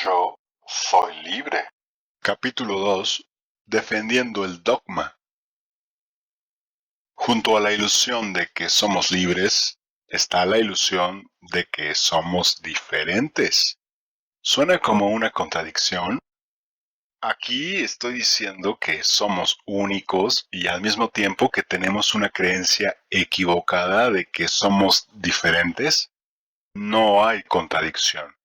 yo, soy libre. Capítulo 2. Defendiendo el dogma. Junto a la ilusión de que somos libres, está la ilusión de que somos diferentes. ¿Suena como una contradicción? Aquí estoy diciendo que somos únicos y al mismo tiempo que tenemos una creencia equivocada de que somos diferentes. No hay contradicción.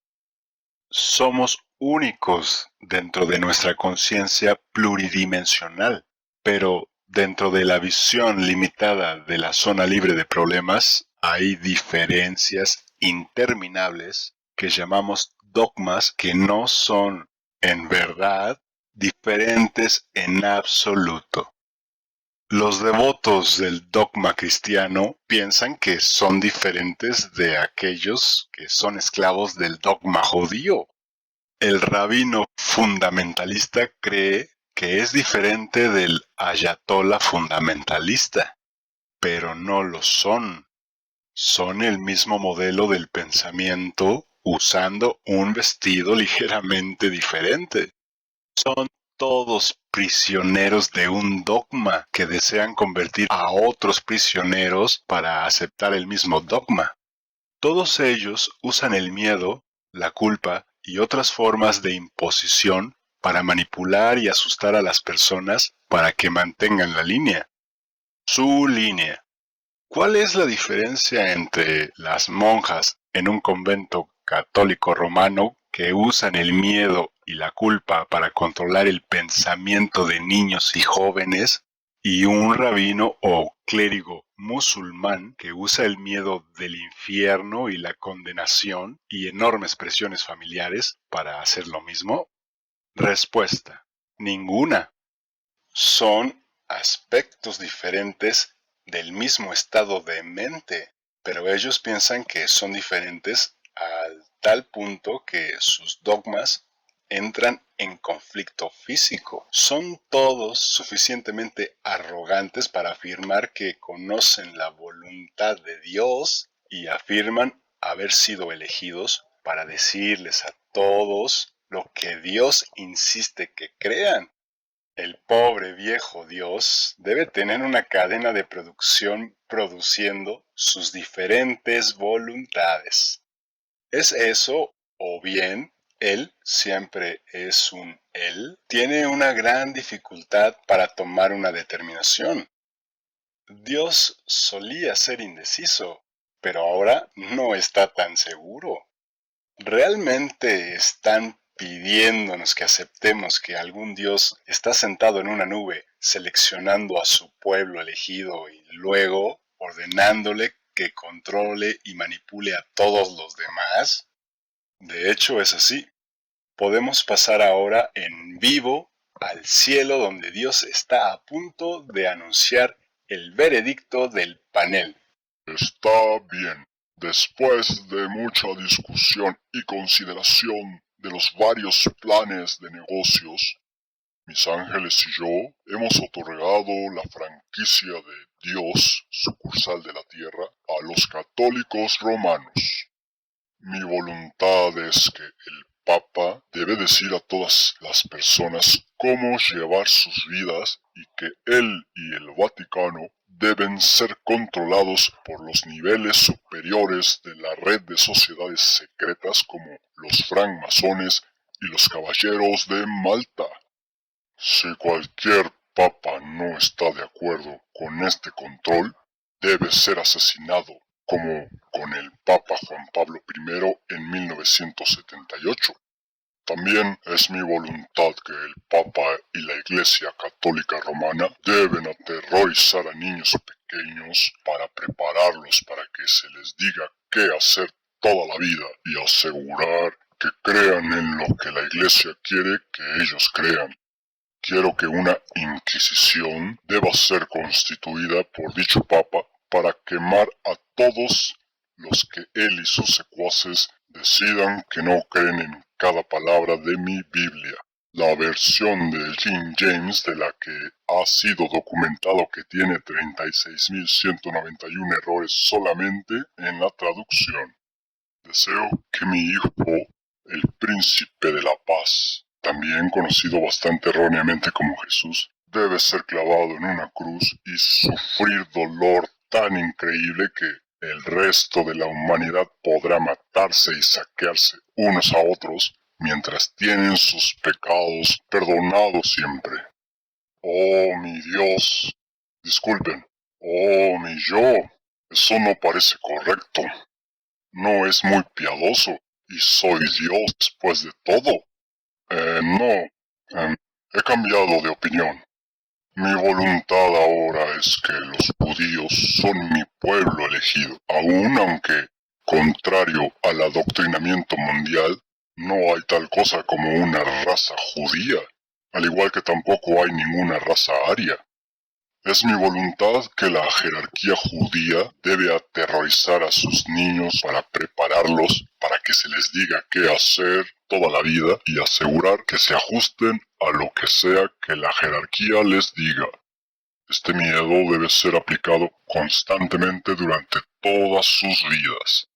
Somos únicos dentro de nuestra conciencia pluridimensional, pero dentro de la visión limitada de la zona libre de problemas hay diferencias interminables que llamamos dogmas que no son, en verdad, diferentes en absoluto. Los devotos del dogma cristiano piensan que son diferentes de aquellos que son esclavos del dogma judío. El rabino fundamentalista cree que es diferente del ayatolá fundamentalista, pero no lo son. Son el mismo modelo del pensamiento usando un vestido ligeramente diferente. Son todos prisioneros de un dogma que desean convertir a otros prisioneros para aceptar el mismo dogma. Todos ellos usan el miedo, la culpa y otras formas de imposición para manipular y asustar a las personas para que mantengan la línea. Su línea. ¿Cuál es la diferencia entre las monjas en un convento católico romano que usan el miedo y la culpa para controlar el pensamiento de niños y jóvenes y un rabino o clérigo musulmán que usa el miedo del infierno y la condenación y enormes presiones familiares para hacer lo mismo? Respuesta: ninguna. Son aspectos diferentes del mismo estado de mente, pero ellos piensan que son diferentes al tal punto que sus dogmas entran en conflicto físico. Son todos suficientemente arrogantes para afirmar que conocen la voluntad de Dios y afirman haber sido elegidos para decirles a todos lo que Dios insiste que crean. El pobre viejo Dios debe tener una cadena de producción produciendo sus diferentes voluntades. ¿Es eso o bien Él siempre es un Él? Tiene una gran dificultad para tomar una determinación. Dios solía ser indeciso, pero ahora no está tan seguro. ¿Realmente están pidiéndonos que aceptemos que algún Dios está sentado en una nube seleccionando a su pueblo elegido y luego ordenándole que controle y manipule a todos los demás? De hecho, es así. Podemos pasar ahora en vivo al cielo donde Dios está a punto de anunciar el veredicto del panel. Está bien. Después de mucha discusión y consideración de los varios planes de negocios, mis ángeles y yo hemos otorgado la franquicia de Dios, sucursal de la tierra, a los católicos romanos. Mi voluntad es que el Papa debe decir a todas las personas cómo llevar sus vidas y que él y el Vaticano deben ser controlados por los niveles superiores de la red de sociedades secretas como los francmasones y los caballeros de Malta. Si cualquier papa no está de acuerdo con este control, debe ser asesinado, como con el Papa Juan Pablo I en 1978. También es mi voluntad que el Papa y la Iglesia Católica Romana deben aterrorizar a niños pequeños para prepararlos para que se les diga qué hacer toda la vida y asegurar que crean en lo que la Iglesia quiere que ellos crean. Quiero que una inquisición deba ser constituida por dicho Papa para quemar a todos los que él y sus secuaces decidan que no creen en cada palabra de mi Biblia. La versión de King James, de la que ha sido documentado que tiene 36.191 errores solamente en la traducción. Deseo que mi hijo, el príncipe de la paz, también conocido bastante erróneamente como Jesús, debe ser clavado en una cruz y sufrir dolor tan increíble que el resto de la humanidad podrá matarse y saquearse unos a otros mientras tienen sus pecados perdonados siempre. Oh, mi Dios. Disculpen. Oh, mi yo. Eso no parece correcto. No es muy piadoso, y soy Dios después de todo. No. He cambiado de opinión. Mi voluntad ahora es que los judíos son mi pueblo elegido, aun aunque, contrario al adoctrinamiento mundial, no hay tal cosa como una raza judía, al igual que tampoco hay ninguna raza aria. Es mi voluntad que la jerarquía judía debe aterrorizar a sus niños para prepararlos para que se les diga qué hacer toda la vida y asegurar que se ajusten a lo que sea que la jerarquía les diga. Este miedo debe ser aplicado constantemente durante todas sus vidas.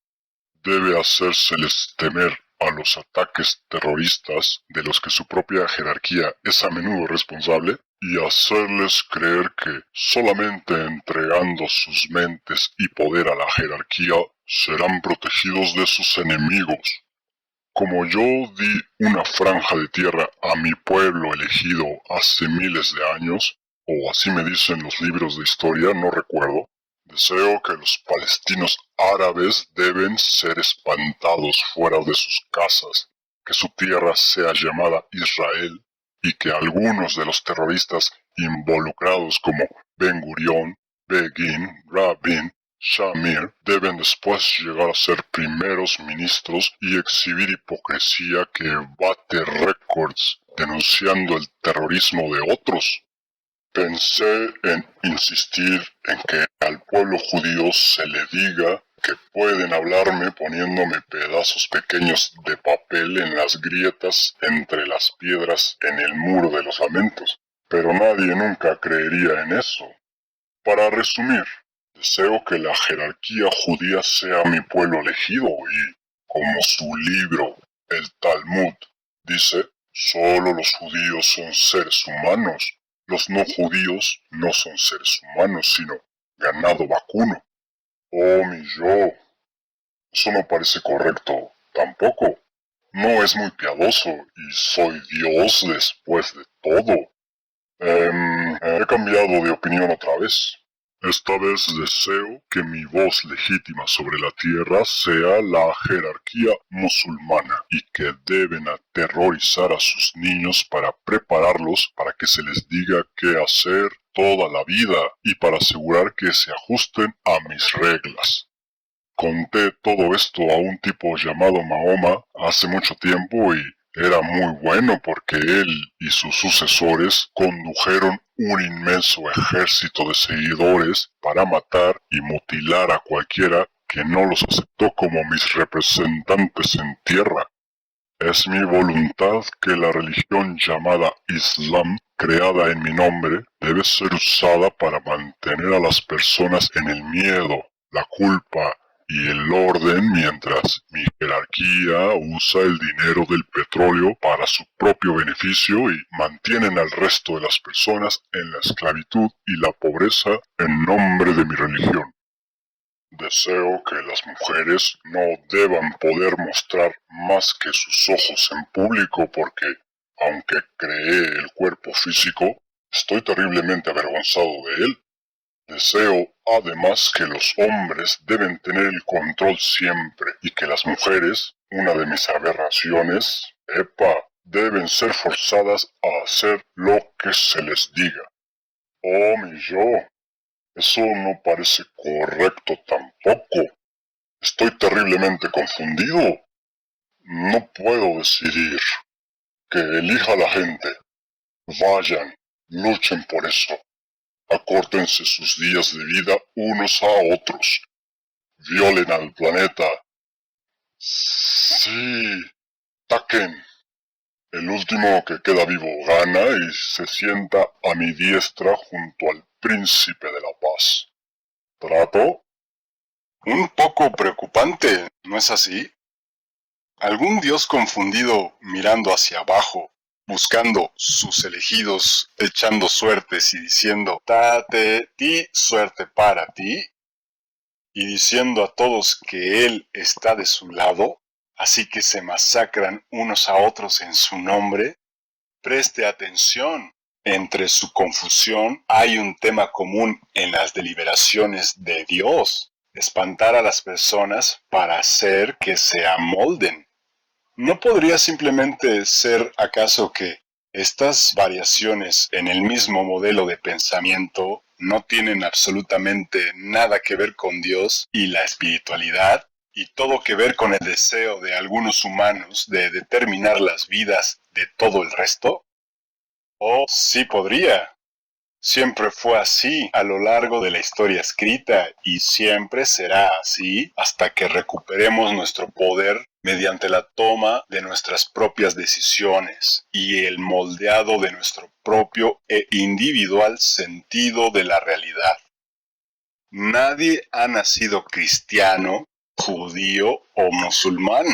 Debe hacérseles temer a los ataques terroristas de los que su propia jerarquía es a menudo responsable y hacerles creer que solamente entregando sus mentes y poder a la jerarquía serán protegidos de sus enemigos. Como yo di una franja de tierra a mi pueblo elegido hace miles de años, o así me dicen los libros de historia, no recuerdo, deseo que los palestinos árabes deben ser espantados fuera de sus casas, que su tierra sea llamada Israel, y que algunos de los terroristas involucrados como Ben Gurión, Begin, Rabin, Shamir deben después llegar a ser primeros ministros y exhibir hipocresía que bate récords denunciando el terrorismo de otros. Pensé en insistir en que al pueblo judío se le diga que pueden hablarme poniéndome pedazos pequeños de papel en las grietas entre las piedras en el muro de los lamentos, pero nadie nunca creería en eso. Para resumir, deseo que la jerarquía judía sea mi pueblo elegido y, como su libro, el Talmud, dice, solo los judíos son seres humanos. Los no judíos no son seres humanos, sino ganado vacuno. Oh, mi yo. Eso no parece correcto, tampoco. No es muy piadoso y soy Dios después de todo. He cambiado de opinión otra vez. Esta vez deseo que mi voz legítima sobre la tierra sea la jerarquía musulmana y que deben aterrorizar a sus niños para prepararlos para que se les diga qué hacer toda la vida y para asegurar que se ajusten a mis reglas. Conté todo esto a un tipo llamado Mahoma hace mucho tiempo y era muy bueno porque él y sus sucesores condujeron un inmenso ejército de seguidores para matar y mutilar a cualquiera que no los aceptó como mis representantes en tierra. Es mi voluntad que la religión llamada Islam, creada en mi nombre, debe ser usada para mantener a las personas en el miedo, la culpa y el orden mientras mi jerarquía usa el dinero del petróleo para su propio beneficio y mantienen al resto de las personas en la esclavitud y la pobreza en nombre de mi religión. Deseo que las mujeres no deban poder mostrar más que sus ojos en público porque, aunque creé el cuerpo físico, estoy terriblemente avergonzado de él. Deseo, además, que los hombres deben tener el control siempre y que las mujeres, una de mis aberraciones, deben ser forzadas a hacer lo que se les diga. Oh, mi yo, eso no parece correcto tampoco. Estoy terriblemente confundido. No puedo decidir. Que elija la gente. Vayan, luchen por eso. Acórtense sus días de vida unos a otros. Violen al planeta. Sí, taquen. El último que queda vivo gana y se sienta a mi diestra junto al príncipe de la paz. ¿Trato? Un poco preocupante, ¿no es así? Algún dios confundido mirando hacia abajo, buscando sus elegidos, echando suertes y diciendo, date ti, suerte para ti, y diciendo a todos que él está de su lado, así que se masacran unos a otros en su nombre. Preste atención. Entre su confusión hay un tema común en las deliberaciones de Dios: espantar a las personas para hacer que se amolden. ¿No podría simplemente ser acaso que estas variaciones en el mismo modelo de pensamiento no tienen absolutamente nada que ver con Dios y la espiritualidad, y todo que ver con el deseo de algunos humanos de determinar las vidas de todo el resto? Oh, sí podría. Siempre fue así a lo largo de la historia escrita y siempre será así hasta que recuperemos nuestro poder mediante la toma de nuestras propias decisiones y el moldeado de nuestro propio e individual sentido de la realidad. Nadie ha nacido cristiano, judío o musulmán.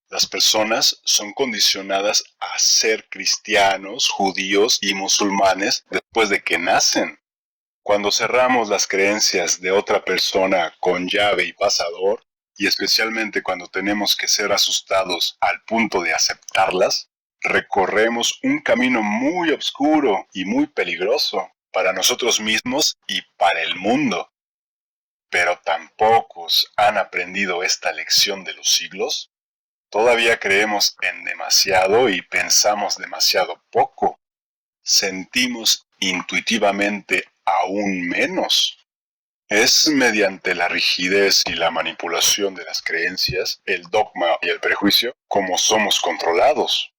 Las personas son condicionadas a ser cristianos, judíos y musulmanes después de que nacen. Cuando cerramos las creencias de otra persona con llave y pasador, y especialmente cuando tenemos que ser asustados al punto de aceptarlas, recorremos un camino muy oscuro y muy peligroso para nosotros mismos y para el mundo. Pero tan pocos han aprendido esta lección de los siglos. Todavía creemos en demasiado y pensamos demasiado poco. Sentimos intuitivamente aún menos. Es mediante la rigidez y la manipulación de las creencias, el dogma y el prejuicio, como somos controlados.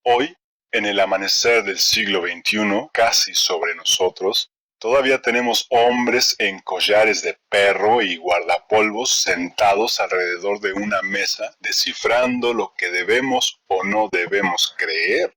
Hoy, en el amanecer del siglo XXI, casi sobre nosotros, todavía tenemos hombres en collares de perro y guardapolvos sentados alrededor de una mesa descifrando lo que debemos o no debemos creer.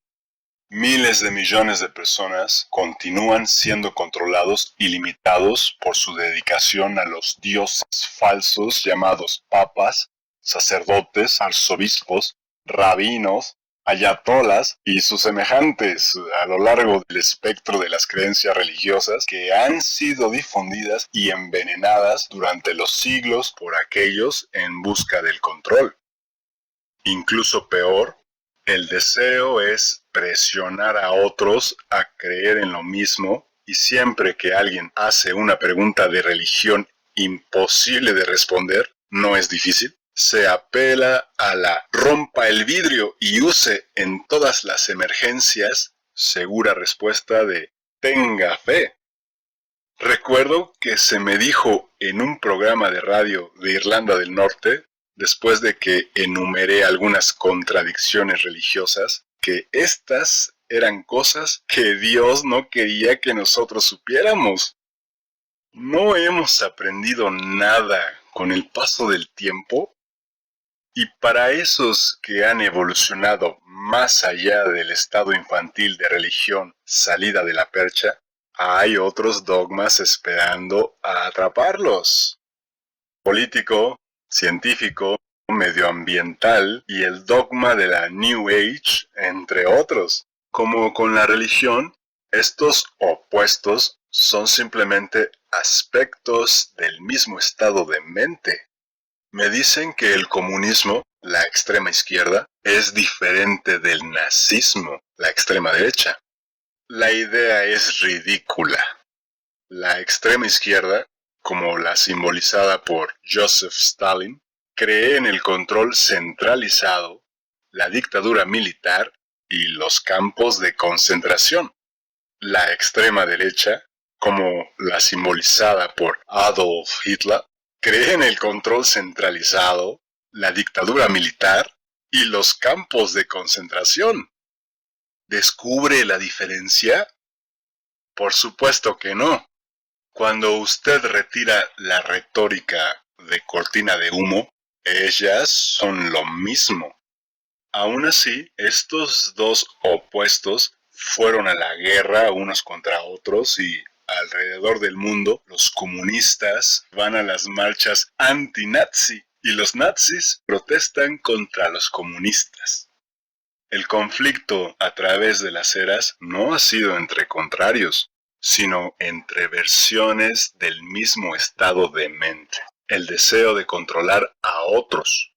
Miles de millones de personas continúan siendo controlados y limitados por su dedicación a los dioses falsos llamados papas, sacerdotes, arzobispos, rabinos, ayatolas y sus semejantes a lo largo del espectro de las creencias religiosas que han sido difundidas y envenenadas durante los siglos por aquellos en busca del control. Incluso peor, el deseo es presionar a otros a creer en lo mismo, y siempre que alguien hace una pregunta de religión imposible de responder, no es difícil, se apela a la rompa el vidrio y use en todas las emergencias segura respuesta de tenga fe. Recuerdo que se me dijo en un programa de radio de Irlanda del Norte, después de que enumeré algunas contradicciones religiosas, que estas eran cosas que Dios no quería que nosotros supiéramos. ¿No hemos aprendido nada con el paso del tiempo? Y para esos que han evolucionado más allá del estado infantil de religión salida de la percha, hay otros dogmas esperando a atraparlos. Político, científico, medioambiental y el dogma de la New Age, entre otros. Como con la religión, estos opuestos son simplemente aspectos del mismo estado de mente. Me dicen que el comunismo, la extrema izquierda, es diferente del nazismo, la extrema derecha. La idea es ridícula. La extrema izquierda, como la simbolizada por Joseph Stalin, cree en el control centralizado, la dictadura militar y los campos de concentración. La extrema derecha, como la simbolizada por Adolf Hitler, cree en el control centralizado, la dictadura militar y los campos de concentración. ¿Descubre la diferencia? Por supuesto que no. Cuando usted retira la retórica de cortina de humo, ellas son lo mismo. Aún así, estos dos opuestos fueron a la guerra unos contra otros y alrededor del mundo los comunistas van a las marchas anti-nazi y los nazis protestan contra los comunistas. El conflicto a través de las eras no ha sido entre contrarios, sino entre versiones del mismo estado de mente, el deseo de controlar a otros.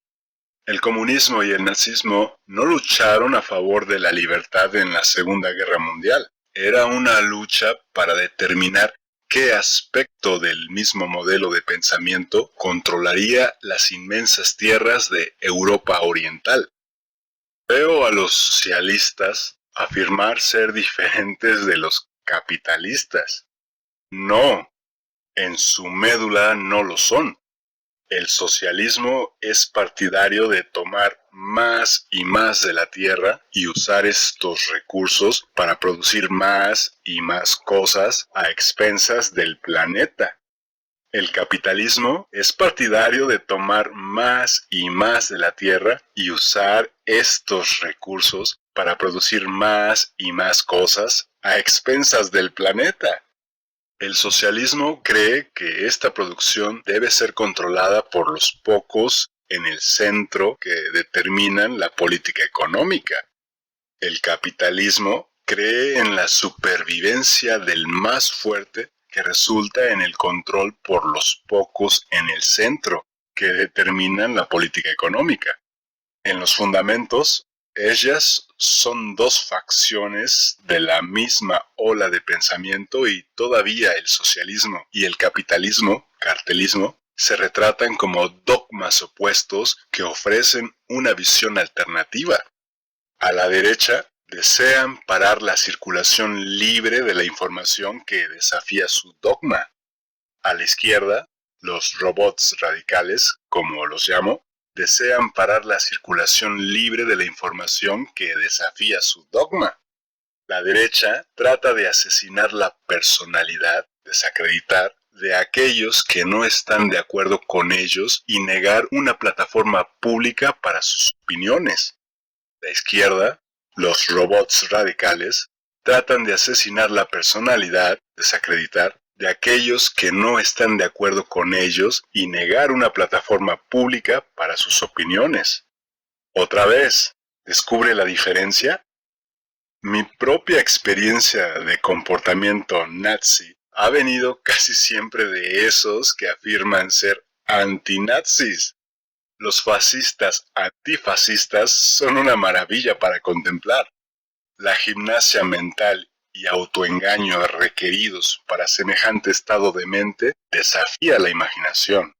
El comunismo y el nazismo no lucharon a favor de la libertad en la Segunda Guerra Mundial. Era una lucha para determinar qué aspecto del mismo modelo de pensamiento controlaría las inmensas tierras de Europa Oriental. Veo a los socialistas afirmar ser diferentes de los capitalistas. No, en su médula no lo son. El socialismo es partidario de tomar más y más de la tierra y usar estos recursos para producir más y más cosas a expensas del planeta. El capitalismo es partidario de tomar más y más de la tierra y usar estos recursos para producir más y más cosas a expensas del planeta. El socialismo cree que esta producción debe ser controlada por los pocos en el centro que determinan la política económica. El capitalismo cree en la supervivencia del más fuerte que resulta en el control por los pocos en el centro que determinan la política económica. En los fundamentos, ellas son dos facciones de la misma ola de pensamiento y todavía el socialismo y el capitalismo, cartelismo, se retratan como dogmas opuestos que ofrecen una visión alternativa. A la derecha, desean parar la circulación libre de la información que desafía su dogma. A la izquierda, los robots radicales, como los llamo, desean parar la circulación libre de la información que desafía su dogma. La derecha trata de asesinar la personalidad, desacreditar, de aquellos que no están de acuerdo con ellos y negar una plataforma pública para sus opiniones. La izquierda, los robots radicales, tratan de asesinar la personalidad, desacreditar, de aquellos que no están de acuerdo con ellos y negar una plataforma pública para sus opiniones. Otra vez, ¿descubre la diferencia? Mi propia experiencia de comportamiento nazi ha venido casi siempre de esos que afirman ser antinazis. Los fascistas antifascistas son una maravilla para contemplar. La gimnasia mental y autoengaño requeridos para semejante estado de mente desafía la imaginación.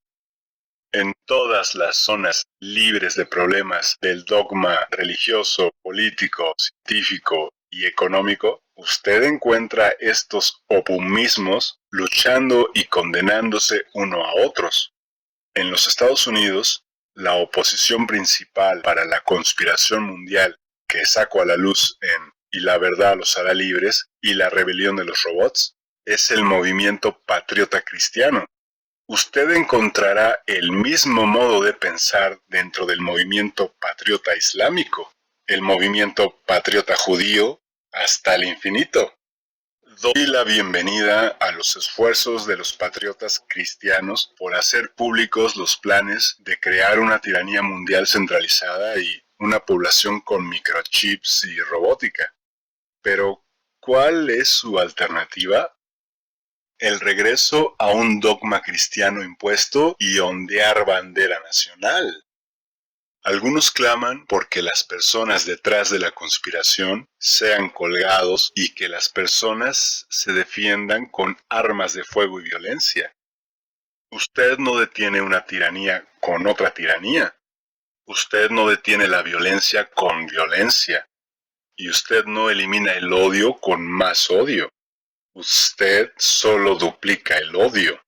En todas las zonas libres de problemas del dogma religioso, político, científico y económico, usted encuentra estos opumismos luchando y condenándose uno a otros. En los Estados Unidos, la oposición principal para la conspiración mundial que saco a la luz en Y la verdad los hará libres y la rebelión de los robots es el movimiento patriota cristiano. Usted encontrará el mismo modo de pensar dentro del movimiento patriota islámico, el movimiento patriota judío, hasta el infinito. Doy la bienvenida a los esfuerzos de los patriotas cristianos por hacer públicos los planes de crear una tiranía mundial centralizada y una población con microchips y robótica. Pero, ¿cuál es su alternativa? El regreso a un dogma cristiano impuesto y ondear bandera nacional. Algunos claman porque las personas detrás de la conspiración sean colgados y que las personas se defiendan con armas de fuego y violencia. Usted no detiene una tiranía con otra tiranía. Usted no detiene la violencia con violencia. Y usted no elimina el odio con más odio. Usted solo duplica el odio.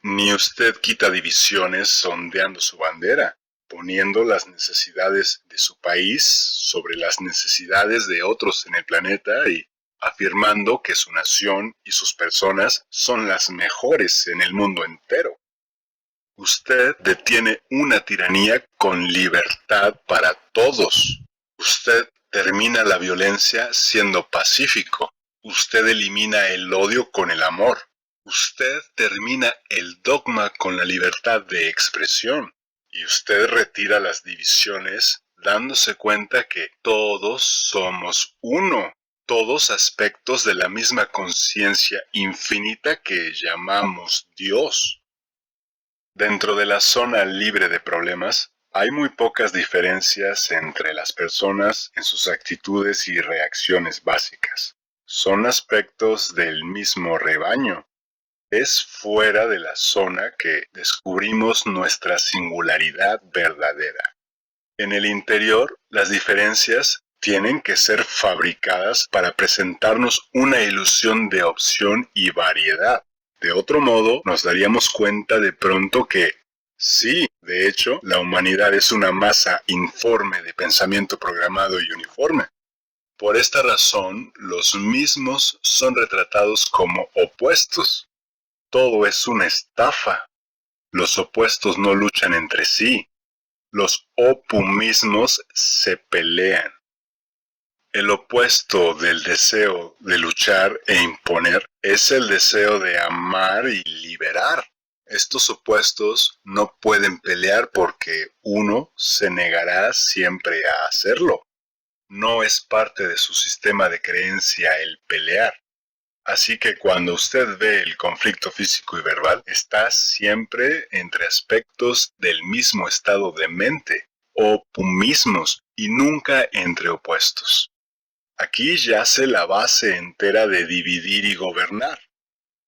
Ni usted quita divisiones ondeando su bandera, poniendo las necesidades de su país sobre las necesidades de otros en el planeta y afirmando que su nación y sus personas son las mejores en el mundo entero. Usted detiene una tiranía con libertad para todos. Usted termina la violencia siendo pacífico. Usted elimina el odio con el amor. Usted termina el dogma con la libertad de expresión. y usted retira las divisiones dándose cuenta que todos somos uno, todos aspectos de la misma conciencia infinita que llamamos Dios. Dentro de la zona libre de problemas, hay muy pocas diferencias entre las personas en sus actitudes y reacciones básicas. Son aspectos del mismo rebaño. Es fuera de la zona que descubrimos nuestra singularidad verdadera. En el interior, las diferencias tienen que ser fabricadas para presentarnos una ilusión de opción y variedad. De otro modo, nos daríamos cuenta de pronto que, sí, de hecho, la humanidad es una masa informe de pensamiento programado y uniforme. Por esta razón, los mismos son retratados como opuestos. Todo es una estafa. Los opuestos no luchan entre sí. Los opumismos se pelean. El opuesto del deseo de luchar e imponer es el deseo de amar y liberar. Estos opuestos no pueden pelear porque uno se negará siempre a hacerlo. No es parte de su sistema de creencia el pelear. Así que cuando usted ve el conflicto físico y verbal, está siempre entre aspectos del mismo estado de mente, opumismos, y nunca entre opuestos. Aquí yace la base entera de dividir y gobernar.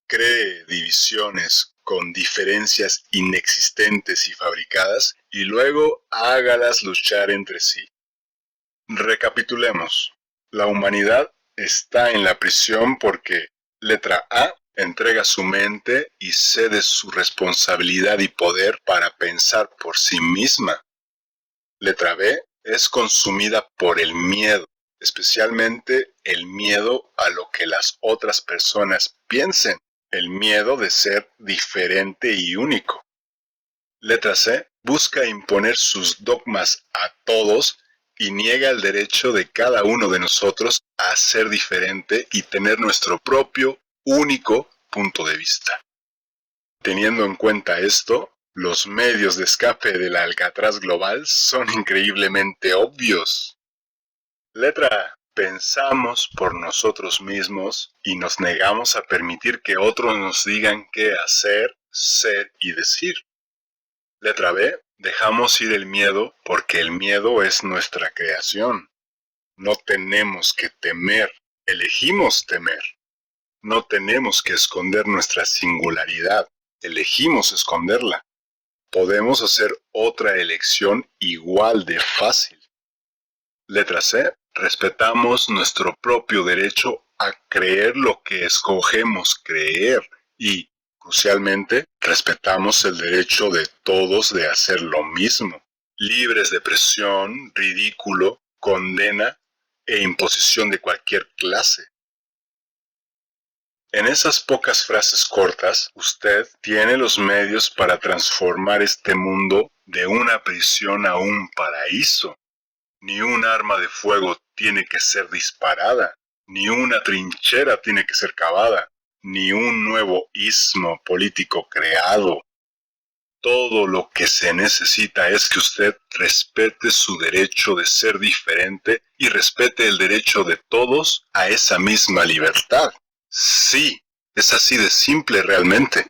Cree divisiones con diferencias inexistentes y fabricadas, y luego hágalas luchar entre sí. Recapitulemos. La humanidad está en la prisión porque, letra A, entrega su mente y cede su responsabilidad y poder para pensar por sí misma. Letra B, es consumida por el miedo, especialmente el miedo a lo que las otras personas piensen, el miedo de ser diferente y único. Letra C, busca imponer sus dogmas a todos y niega el derecho de cada uno de nosotros a ser diferente y tener nuestro propio, único punto de vista. Teniendo en cuenta esto, los medios de escape del Alcatraz global son increíblemente obvios. Letra A. Pensamos por nosotros mismos y nos negamos a permitir que otros nos digan qué hacer, ser y decir. Letra B. Dejamos ir el miedo porque el miedo es nuestra creación. No tenemos que temer, elegimos temer. No tenemos que esconder nuestra singularidad, elegimos esconderla. Podemos hacer otra elección igual de fácil. Letra C. Respetamos nuestro propio derecho a creer lo que escogemos creer y, crucialmente, respetamos el derecho de todos de hacer lo mismo, libres de presión, ridículo, condena e imposición de cualquier clase. En esas pocas frases cortas, usted tiene los medios para transformar este mundo de una prisión a un paraíso. Ni un arma de fuego tiene que ser disparada, ni una trinchera tiene que ser cavada, ni un nuevo istmo político creado. Todo lo que se necesita es que usted respete su derecho de ser diferente y respete el derecho de todos a esa misma libertad. Sí, es así de simple realmente.